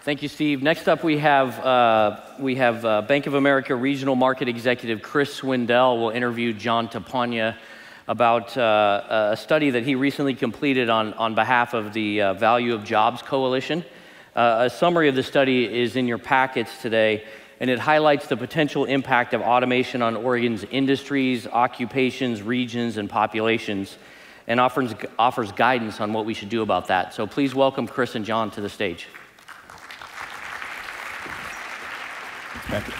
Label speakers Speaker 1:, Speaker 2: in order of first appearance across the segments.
Speaker 1: Thank you, Steve. Next up, we have Bank of America Regional Market Executive Chris Swindell will interview John Tapogna about a study that he recently completed on behalf of the Value of Jobs Coalition. A summary of the study is in your packets today, and it highlights the potential impact of automation on Oregon's industries, occupations, regions, and populations, and offers guidance on what we should do about that. So please welcome Chris and John to the stage.
Speaker 2: Thank you.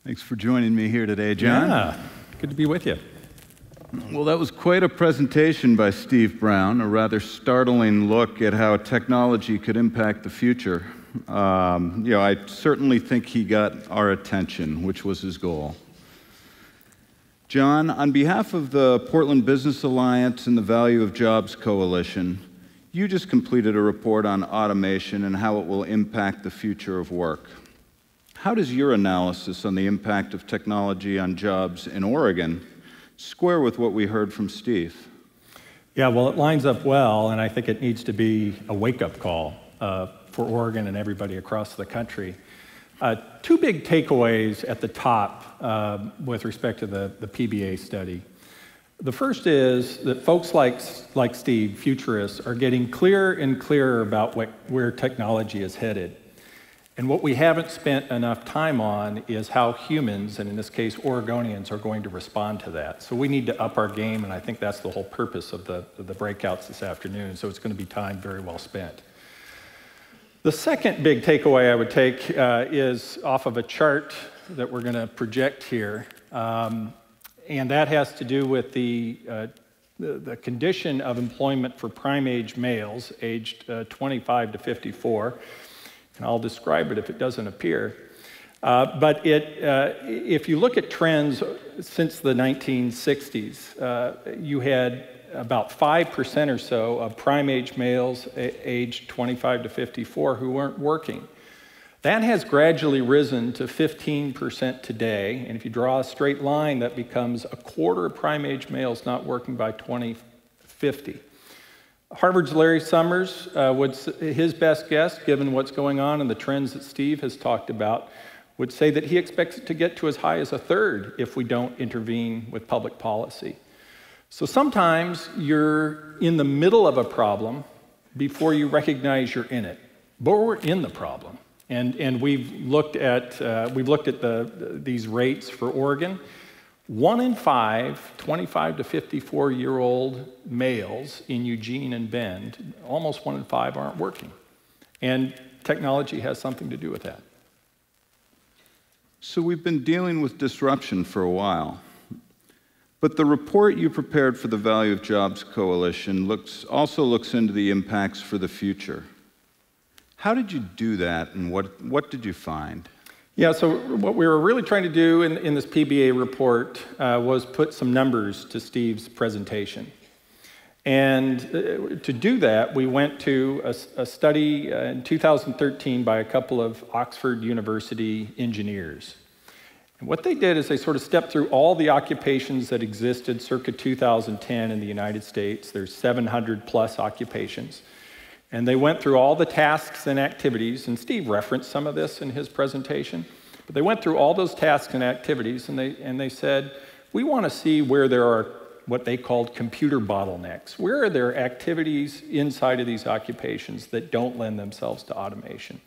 Speaker 3: Thanks for joining me here today, John.
Speaker 2: Yeah, good to be with you.
Speaker 3: Well, that was quite a presentation by Steve Brown, a rather startling look at how technology could impact the future. I certainly think he got our attention, which was his goal. John, on behalf of the Portland Business Alliance and the Value of Jobs Coalition, you just completed a report on automation and how it will impact the future of work. How does your analysis on the impact of technology on jobs in Oregon square with what we heard from Steve?
Speaker 2: Yeah, well, it lines up well, and I think it needs to be a wake-up call for Oregon and everybody across the country. Two big takeaways at the top with respect to the PBA study. The first is that folks like Steve, futurists, are getting clearer and clearer about where technology is headed. And what we haven't spent enough time on is how humans, and in this case Oregonians, are going to respond to that. So we need to up our game, and I think that's the whole purpose of the breakouts this afternoon, so it's going to be time very well spent. The second big takeaway I would take is off of a chart that we're going to project here, and that has to do with the condition of employment for prime-age males aged 25 to 54, and I'll describe it if it doesn't appear. But if you look at trends since the 1960s, you had about 5% or so of prime-age males aged 25 to 54 who weren't working. That has gradually risen to 15% today, and if you draw a straight line, that becomes a quarter of prime-age males not working by 2050. Harvard's Larry Summers, his best guess, given what's going on and the trends that Steve has talked about, would say that he expects it to get to as high as a third if we don't intervene with public policy. So sometimes you're in the middle of a problem before you recognize you're in it. But we're in the problem. And we've looked at these rates for Oregon. 1 in 5 25 to 54-year-old males in Eugene and Bend, almost 1 in 5 aren't working. And technology has something to do with that.
Speaker 3: So we've been dealing with disruption for a while. But the report you prepared for the Value of Jobs Coalition also looks into the impacts for the future. How did you do that, and what did you find?
Speaker 2: Yeah, so what we were really trying to do in this PBA report was put some numbers to Steve's presentation. And to do that, we went to a study in 2013 by a couple of Oxford University engineers. And what they did is they sort of stepped through all the occupations that existed circa 2010 in the United States. There's 700 plus occupations. And they went through all the tasks and activities, and Steve referenced some of this in his presentation, but they went through all those tasks and activities, and they said, we want to see where there are what they called computer bottlenecks. Where are there activities inside of these occupations that don't lend themselves to automation?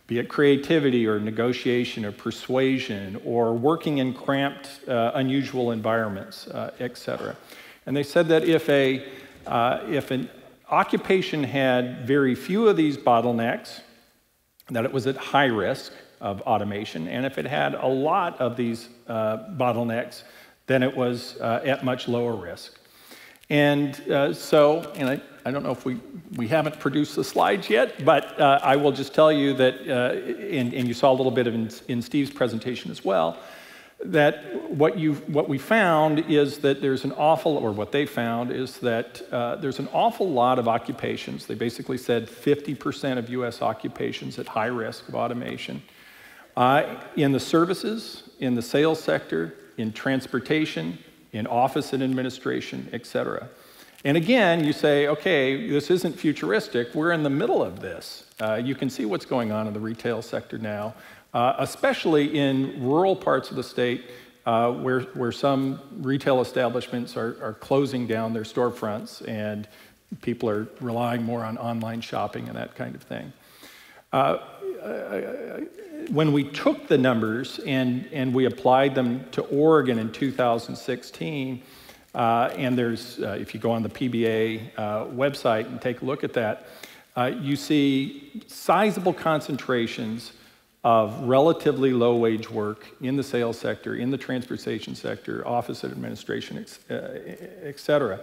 Speaker 2: Be it creativity or negotiation or persuasion or working in cramped, unusual environments, et cetera. And they said that if an occupation had very few of these bottlenecks, that it was at high risk of automation, and if it had a lot of these bottlenecks, then it was at much lower risk. And I don't know if we haven't produced the slides yet, but I will just tell you that, and you saw a little bit of in Steve's presentation as well, that what we found is that there's an awful, or what they found is that there's an awful lot of occupations. They basically said 50% of US occupations at high risk of automation. in the services, in the sales sector, in transportation, in office and administration, et cetera. And again, you say, okay, this isn't futuristic. We're in the middle of this. You can see what's going on in the retail sector now, especially in rural parts of the state where some retail establishments are closing down their storefronts and people are relying more on online shopping and that kind of thing. When we took the numbers and we applied them to Oregon in 2016, and there's, if you go on the PBA website and take a look at that, you see sizable concentrations of relatively low-wage work in the sales sector, in the transportation sector, office and administration, et cetera,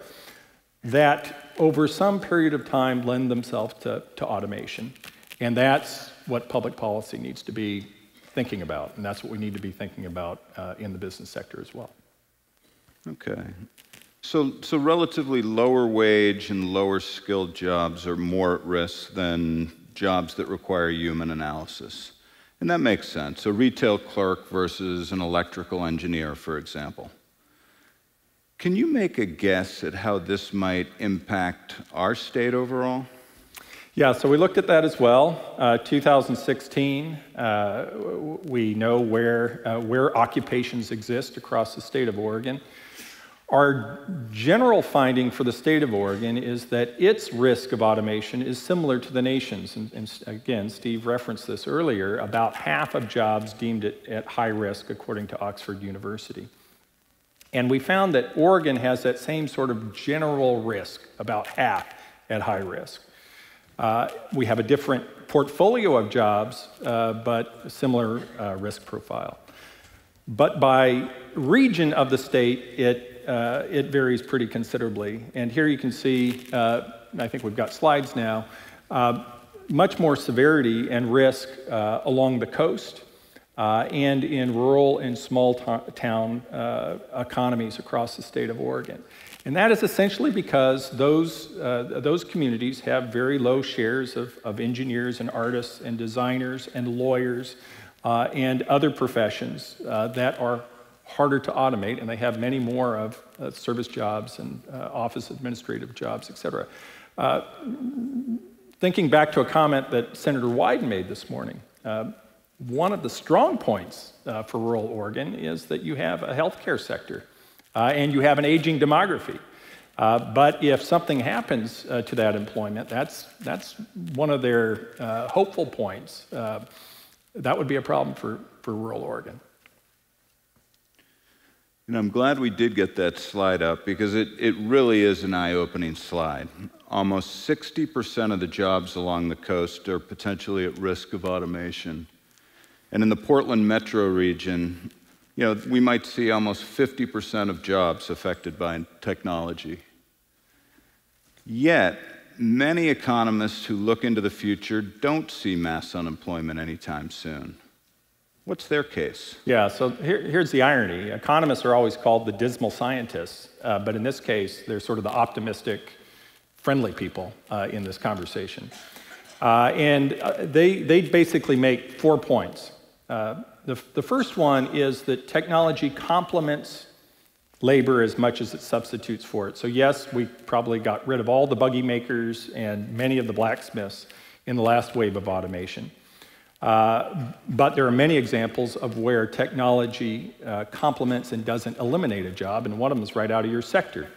Speaker 2: that over some period of time lend themselves to automation. And that's what public policy needs to be thinking about, and that's what we need to be thinking about in the business sector as well.
Speaker 3: Okay. So relatively lower wage and lower skilled jobs are more at risk than jobs that require human analysis. And that makes sense. A retail clerk versus an electrical engineer, for example. Can you make a guess at how this might impact our state overall?
Speaker 2: Yeah, so we looked at that as well. 2016, we know where occupations exist across the state of Oregon. Our general finding for the state of Oregon is that its risk of automation is similar to the nation's. And again, Steve referenced this earlier, about half of jobs deemed at high risk according to Oxford University. And we found that Oregon has that same sort of general risk, about half at high risk. We have a different portfolio of jobs, but a similar risk profile. But by region of the state, it varies pretty considerably. And here you can see, I think we've got slides now, much more severity and risk along the coast and in rural and small town economies across the state of Oregon. And that is essentially because those communities have very low shares of engineers and artists and designers and lawyers and other professions that are harder to automate, and they have many more of service jobs and office administrative jobs, et cetera. Thinking back to a comment that Senator Wyden made this morning, one of the strong points for rural Oregon is that you have a healthcare sector and you have an aging demography. But if something happens to that employment, that's one of their hopeful points. That would be a problem for rural Oregon.
Speaker 3: And I'm glad we did get that slide up because it really is an eye-opening slide. Almost 60% of the jobs along the coast are potentially at risk of automation. And in the Portland metro region, we might see almost 50% of jobs affected by technology. Yet, many economists who look into the future don't see mass unemployment anytime soon. What's their case?
Speaker 2: Yeah, so here's the irony. Economists are always called the dismal scientists, but in this case, they're sort of the optimistic, friendly people in this conversation. And they basically make 4 points. The first one is that technology complements labor as much as it substitutes for it. So yes, we probably got rid of all the buggy makers and many of the blacksmiths in the last wave of automation. But there are many examples of where technology complements and doesn't eliminate a job, and one of them is right out of your sector.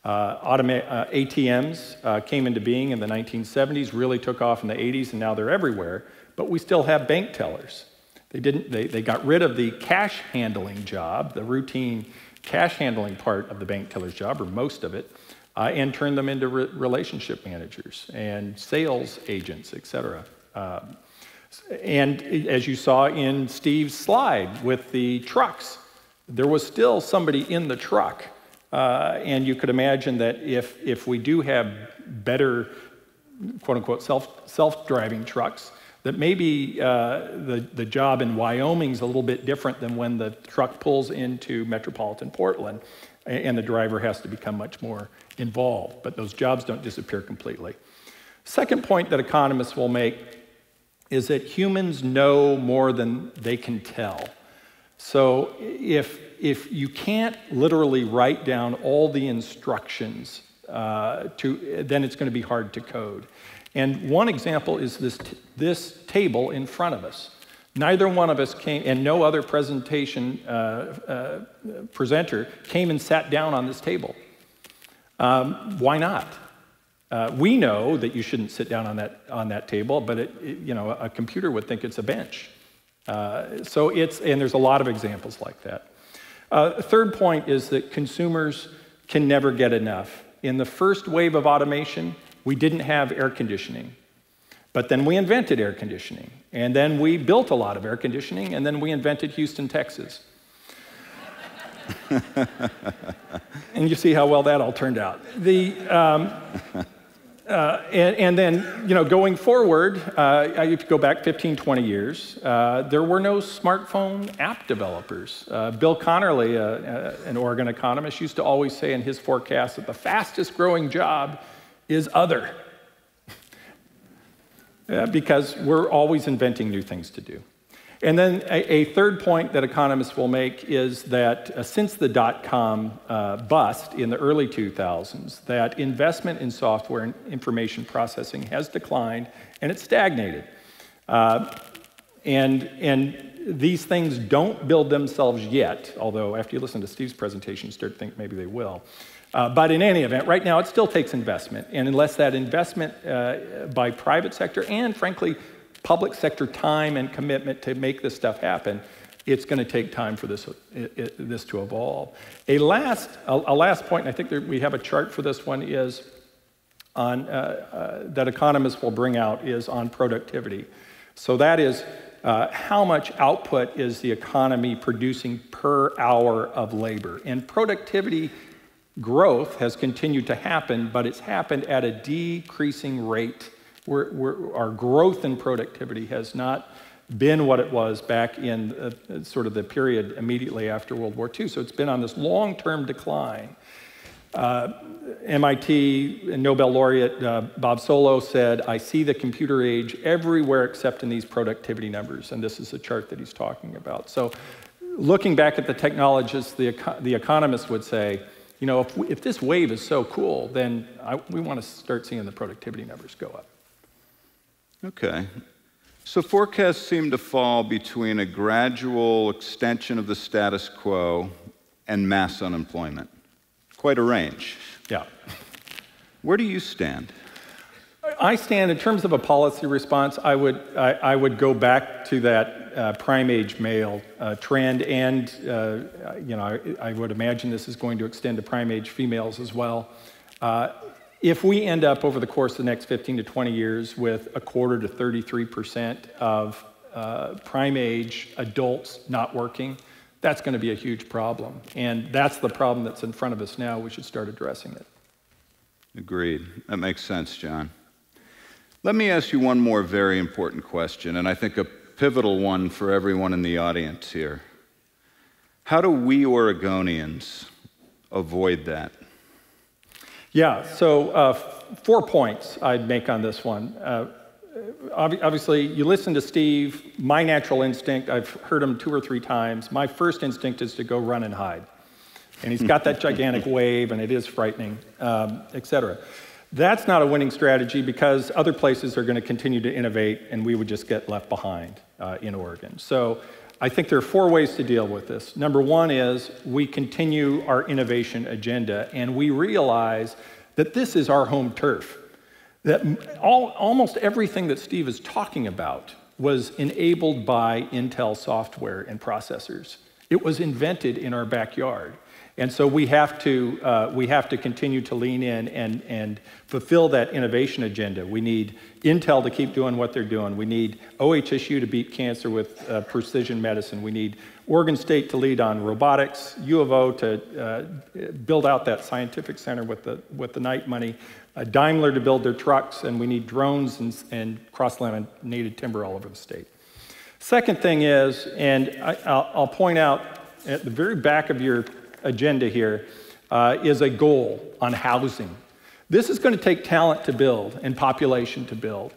Speaker 2: ATMs came into being in the 1970s, really took off in the 80s, and now they're everywhere, but we still have bank tellers. They got rid of the cash handling job, the routine cash handling part of the bank teller's job, or most of it, and turned them into relationship managers and sales agents, et cetera. And as you saw in Steve's slide with the trucks, there was still somebody in the truck. And you could imagine that if we do have better, quote unquote, self-driving trucks, that maybe the job in Wyoming is a little bit different than when the truck pulls into metropolitan Portland and the driver has to become much more involved. But those jobs don't disappear completely. Second point that economists will make is that humans know more than they can tell. So if you can't literally write down all the instructions, then it's going to be hard to code. And one example is this table in front of us. Neither one of us came, and no other presentation presenter came and sat down on this table. Why not? We know that you shouldn't sit down on that table, but a computer would think it's a bench. And there's a lot of examples like that. Third point is that consumers can never get enough. In the first wave of automation, we didn't have air conditioning. But then we invented air conditioning. And then we built a lot of air conditioning, and then we invented Houston, Texas. And you see how well that all turned out. And then, going forward, if you go back 15, 20 years, there were no smartphone app developers. Bill Connerly, an Oregon economist, used to always say in his forecast that the fastest growing job is other. Because we're always inventing new things to do. And then a third point that economists will make is that since the dot-com bust in the early 2000s, that investment in software and information processing has declined and it's stagnated. And these things don't build themselves yet, although after you listen to Steve's presentation, you start to think maybe they will. But in any event, right now it still takes investment. And unless that investment by private sector and frankly, public sector time and commitment to make this stuff happen, it's going to take time for this to evolve. A last point, and I think we have a chart for this one, is on that economists will bring out is on productivity. So that is how much output is the economy producing per hour of labor. And productivity growth has continued to happen, but it's happened at a decreasing rate. Our growth in productivity has not been what it was back in sort of the period immediately after World War II. So it's been on this long-term decline. MIT Nobel laureate Bob Solow said, "I see the computer age everywhere except in these productivity numbers." And this is the chart that he's talking about. So looking back at the technologists, the economists would say, if this wave is so cool, then we want to start seeing the productivity numbers go up.
Speaker 3: Okay. So forecasts seem to fall between a gradual extension of the status quo and mass unemployment. Quite a range.
Speaker 2: Yeah.
Speaker 3: Where do you stand?
Speaker 2: I stand, in terms of a policy response, I would go back to that prime age male trend, and I would imagine this is going to extend to prime age females as well. If we end up over the course of the next 15 to 20 years with a quarter to 33% of prime age adults not working, that's going to be a huge problem. And that's the problem that's in front of us now. We should start addressing it.
Speaker 3: Agreed. That makes sense, John. Let me ask you one more very important question, and I think a pivotal one for everyone in the audience here. How do we Oregonians avoid that?
Speaker 2: Yeah, so 4 points I'd make on this one. Obviously, you listen to Steve, my natural instinct, I've heard him 2 or 3 times, my first instinct is to go run and hide. And he's got that gigantic wave, and it is frightening, et cetera. That's not a winning strategy because other places are going to continue to innovate, and we would just get left behind in Oregon. So I think there are 4 ways to deal with this. Number 1 is we continue our innovation agenda, and we realize that this is our home turf. That almost everything that Steve is talking about was enabled by Intel software and processors. It was invented in our backyard. And so we have to continue to lean in and fulfill that innovation agenda. We need Intel to keep doing what they're doing. We need OHSU to beat cancer with precision medicine. We need Oregon State to lead on robotics, U of O to build out that scientific center with the Knight money, Daimler to build their trucks, and we need drones and cross-laminated timber all over the state. Second thing is, and I'll point out at the very back of your agenda here, is a goal on housing. This is going to take talent to build and population to build.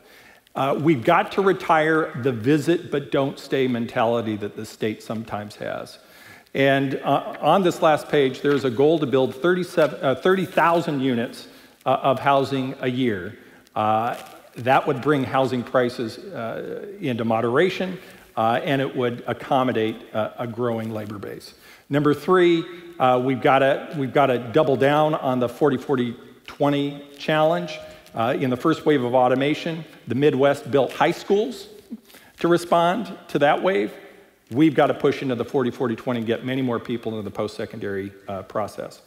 Speaker 2: We've got to retire the visit but don't stay mentality that the state sometimes has. And on this last page, there's a goal to build 30,000 units of housing a year. That would bring housing prices into moderation, and it would accommodate a growing labor base. Number three, we've got to double down on the 40-40-20 challenge. In the first wave of automation, the Midwest built high schools to respond to that wave. We've got to push into the 40-40-20 and get many more people into the post-secondary process.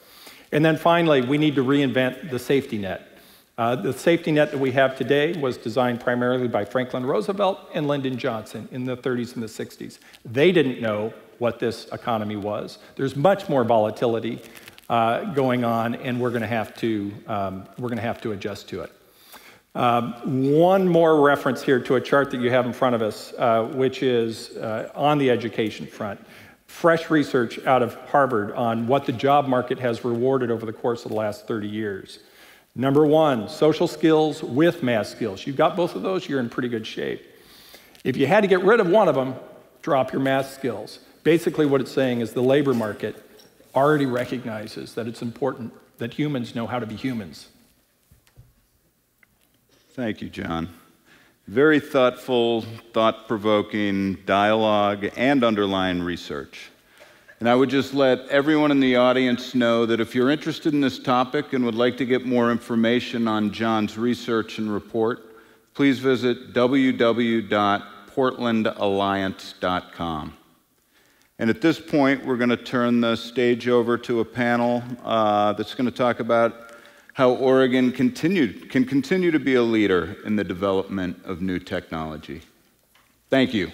Speaker 2: And then finally, we need to reinvent the safety net. The safety net that we have today was designed primarily by Franklin Roosevelt and Lyndon Johnson in the 30s and the 60s. They didn't know what this economy was. There's much more volatility going on, and we're going to have to adjust to it. One more reference here to a chart that you have in front of us, which is on the education front. Fresh research out of Harvard on what the job market has rewarded over the course of the last 30 years. Number one, social skills with math skills. You've got both of those, you're in pretty good shape. If you had to get rid of one of them, drop your math skills. Basically what it's saying is the labor market already recognizes that it's important that humans know how to be humans.
Speaker 3: Thank you, John. Very thoughtful, thought-provoking dialogue and underlying research. And I would just let everyone in the audience know that if you're interested in this topic and would like to get more information on John's research and report, please visit www.portlandalliance.com. And at this point, we're going to turn the stage over to a panel that's going to talk about how Oregon can continue to be a leader in the development of new technology. Thank you.